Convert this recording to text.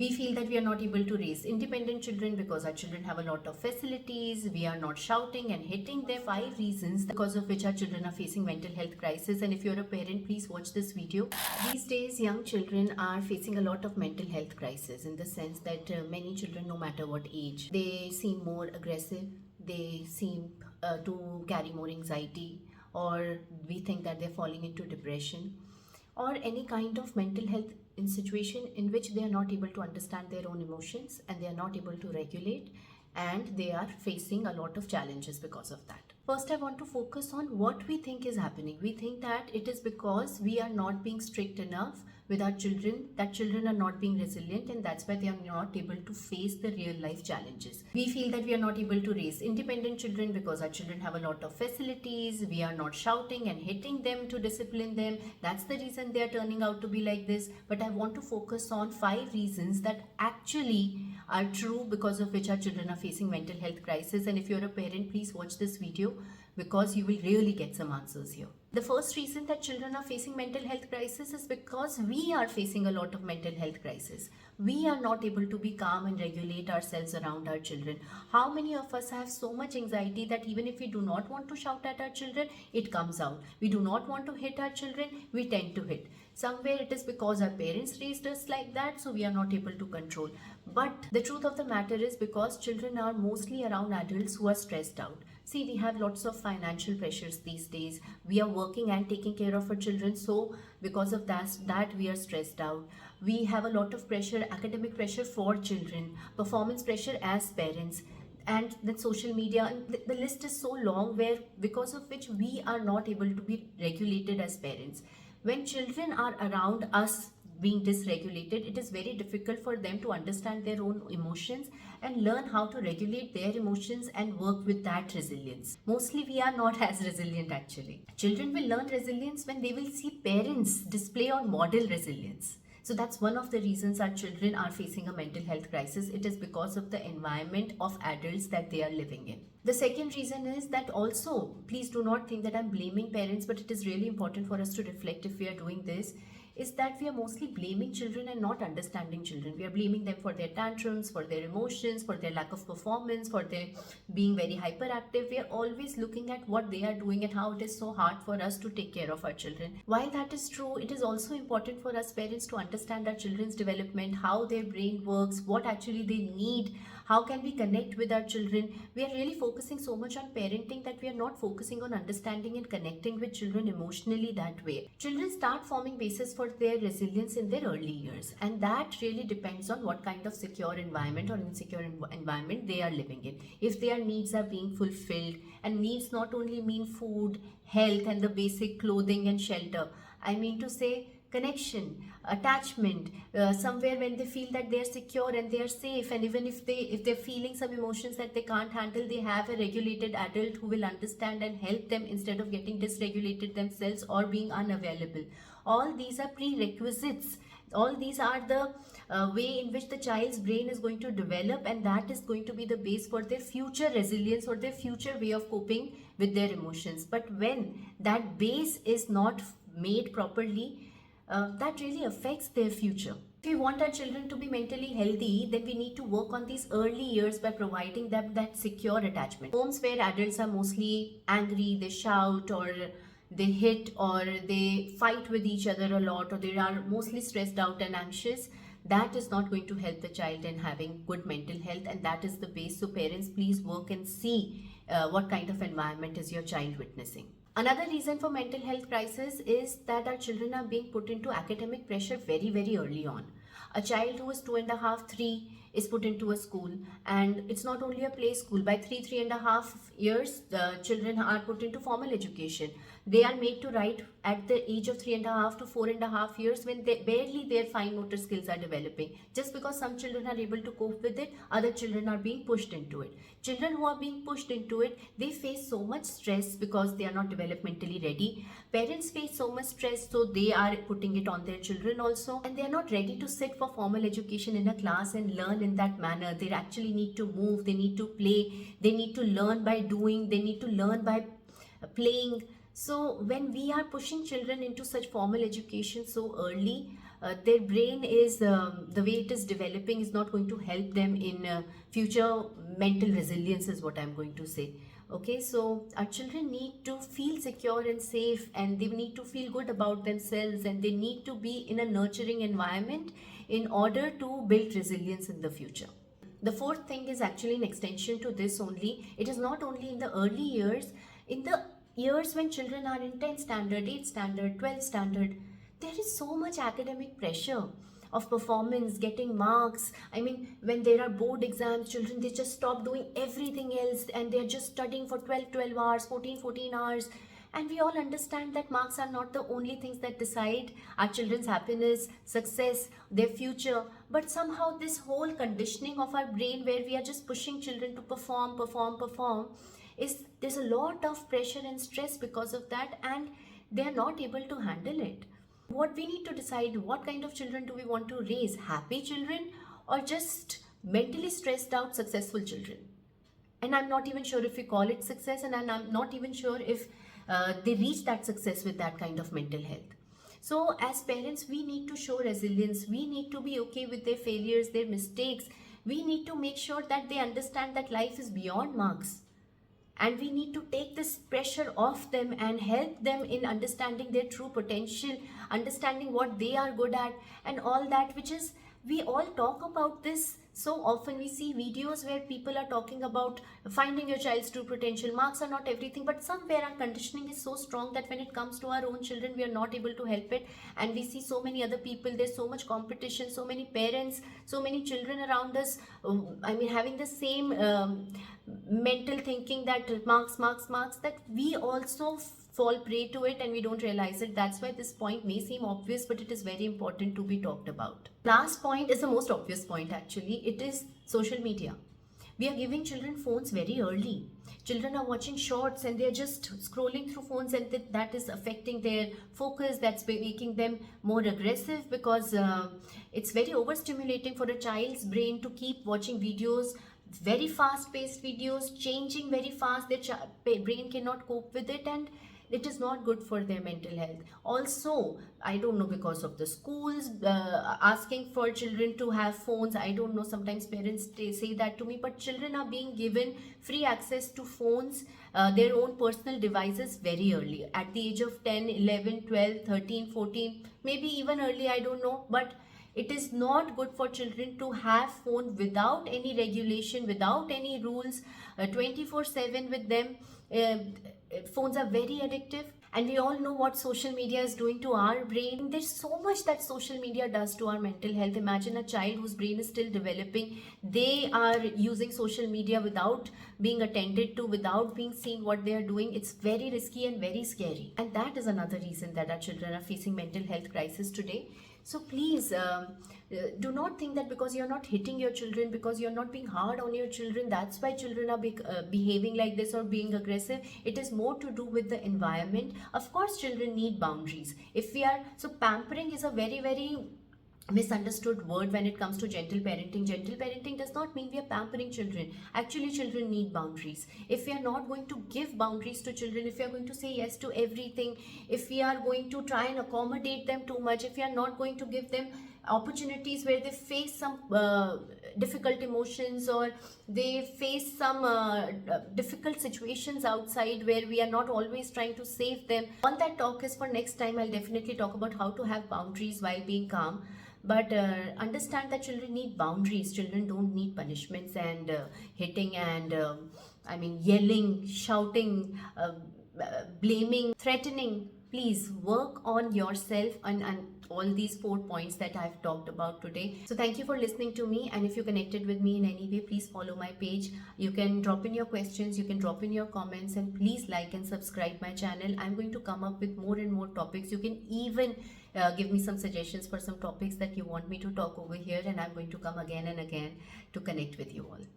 We feel that we are not able to raise independent children because our children have a lot of facilities. We are not shouting and hitting them. 5 reasons because of which our children are facing mental health crisis. And if you're a parent, please watch this video. These days, young children are facing a lot of mental health crisis in the sense that many children, no matter what age, they seem more aggressive. They seem to carry more anxiety, or we think that they're falling into depression or any kind of mental health in situation in which they are not able to understand their own emotions and they are not able to regulate, and they are facing a lot of challenges because of that. First, I want to focus on what we think is happening. We think that it is because we are not being strict enough with our children, that children are not being resilient, and that's why they are not able to face the real life challenges. We feel that we are not able to raise independent children because our children have a lot of facilities. We are not shouting and hitting them to discipline them. That's the reason they are turning out to be like this. But I want to focus on 5 reasons that actually are true because of which our children are facing mental health crisis. And if you're a parent, please watch this video because you will really get some answers here. The first reason that children are facing mental health crisis is because we are facing a lot of mental health crisis. We are not able to be calm and regulate ourselves around our children. How many of us have so much anxiety that even if we do not want to shout at our children, it comes out. We do not want to hit our children, we tend to hit. Somewhere it is because our parents raised us like that, so we are not able to control. But the truth of the matter is because children are mostly around adults who are stressed out. See, we have lots of financial pressures these days. We are working and taking care of our children, so because of that we are stressed out. We have a lot of pressure, academic pressure for children, performance pressure as parents, and then social media, and the list is so long, where because of which we are not able to be regulated as parents. When children are around us being dysregulated, it is very difficult for them to understand their own emotions and learn how to regulate their emotions and work with that resilience. Mostly we are not as resilient actually. Children will learn resilience when they will see parents display or model resilience. So that's one of the reasons our children are facing a mental health crisis. It is because of the environment of adults that they are living in. The second reason is that also, please do not think that I'm blaming parents, but it is really important for us to reflect if we are doing this, is that we are mostly blaming children and not understanding children. We are blaming them for their tantrums, for their emotions, for their lack of performance, for their being very hyperactive. We are always looking at what they are doing and how it is so hard for us to take care of our children. While that is true, it is also important for us parents to understand our children's development, how their brain works, what actually they need, how can we connect with our children. We are really focusing so much on parenting that we are not focusing on understanding and connecting with children emotionally that way. Children start forming basis for their resilience in their early years, and that really depends on what kind of secure environment or insecure environment they are living in. If their needs are being fulfilled, and needs not only mean food, health, and the basic clothing and shelter, I mean to say connection, attachment, somewhere when they feel that they are secure and they are safe, and even if they're feeling some emotions that they can't handle, they have a regulated adult who will understand and help them instead of getting dysregulated themselves or being unavailable. All these are prerequisites. All these are the way in which the child's brain is going to develop, and that is going to be the base for their future resilience or their future way of coping with their emotions. But when that base is not made properly, that really affects their future. If we want our children to be mentally healthy, then we need to work on these early years by providing them that secure attachment. Homes where adults are mostly angry, they shout, or they hit, or they fight with each other a lot, or they are mostly stressed out and anxious, that is not going to help the child in having good mental health, and that is the base. So parents, please work and see what kind of environment is your child witnessing. Another reason for mental health crisis is that our children are being put into academic pressure very, very early on. A child who is 2.5, 3 is put into a school, and it's not only a play school. By 3.5 years, the children are put into formal education. They are made to write at the age of 3.5 to 4.5 years, when barely their fine motor skills are developing. Just because some children are able to cope with it, other children are being pushed into it. Children who are being pushed into it, they face so much stress because they are not developmentally ready. Parents face so much stress, so they are putting it on their children also, and they are not ready to sit for formal education in a class and learn in that manner. They actually need to move, they need to play, they need to learn by doing, they need to learn by playing. So when we are pushing children into such formal education so early, their brain is the way it is developing is not going to help them in future mental resilience is what I'm going to say. Okay, so our children need to feel secure and safe, and they need to feel good about themselves, and they need to be in a nurturing environment in order to build resilience in the future. The fourth thing is actually an extension to this only. It is not only in the early years, in the years when children are in 10th standard, 8th standard, 12th standard, there is so much academic pressure of performance, getting marks. I mean, when there are board exams, children, they just stop doing everything else and they're just studying for 12 hours, 14 hours. And we all understand that marks are not the only things that decide our children's happiness, success, their future. But somehow this whole conditioning of our brain where we are just pushing children to perform, is there's a lot of pressure and stress because of that, and they are not able to handle it. What we need to decide, what kind of children do we want to raise? Happy children or just mentally stressed out, successful children? And I'm not even sure if we call it success, and I'm not even sure if they reach that success with that kind of mental health. So as parents, we need to show resilience. We need to be okay with their failures, their mistakes. We need to make sure that they understand that life is beyond marks, and we need to take this pressure off them and help them in understanding their true potential, understanding what they are good at, and all that, which is, we all talk about this so often. We see videos where people are talking about finding your child's true potential. Marks are not everything, but somewhere our conditioning is so strong that when it comes to our own children, we are not able to help it. And we see so many other people, there's so much competition, so many parents, so many children around us, having the same mental thinking that marks, that we also fall prey to it and we don't realize it. That's why this point may seem obvious, but it is very important to be talked about. Last point is the most obvious point actually. It is social media. We are giving children phones very early. Children are watching shorts and they're just scrolling through phones, and that is affecting their focus. That's making them more aggressive because it's very overstimulating for a child's brain to keep watching videos, very fast paced videos, changing very fast. Their brain cannot cope with it, and it is not good for their mental health. Also, I don't know, because of the schools asking for children to have phones, I don't know, sometimes parents say that to me, but children are being given free access to phones, their own personal devices very early, at the age of 10, 11, 12, 13, 14, maybe even early, I don't know. But it is not good for children to have phone without any regulation, without any rules, 24/7 with them. Phones are very addictive, and we all know what social media is doing to our brain. There's so much that social media does to our mental health. Imagine a child whose brain is still developing. They are using social media without being attended to, without being seen what they are doing. It's very risky and very scary. And that is another reason that our children are facing mental health crisis today. So please, do not think that because you're not hitting your children, because you're not being hard on your children, that's why children are behaving like this or being aggressive. It is more to do with the environment. Of course, children need boundaries. So pampering is a very, very misunderstood word when it comes to gentle parenting. Gentle parenting does not mean we are pampering children. Actually, children need boundaries. If we are not going to give boundaries to children, if we are going to say yes to everything, if we are going to try and accommodate them too much, if we are not going to give them opportunities where they face some difficult emotions, or they face some difficult situations outside where we are not always trying to save them. All that talk is for next time. I'll definitely talk about how to have boundaries while being calm. But understand that children need boundaries. Children don't need punishments and hitting and yelling, shouting, blaming, threatening. Please work on yourself and all these 4 points that I've talked about today. So thank you for listening to me, and if you connected with me in any way, please follow my page. You can drop in your questions, you can drop in your comments, and please like and subscribe my channel. I'm going to come up with more and more topics. You can even give me some suggestions for some topics that you want me to talk over here, and I'm going to come again and again to connect with you all.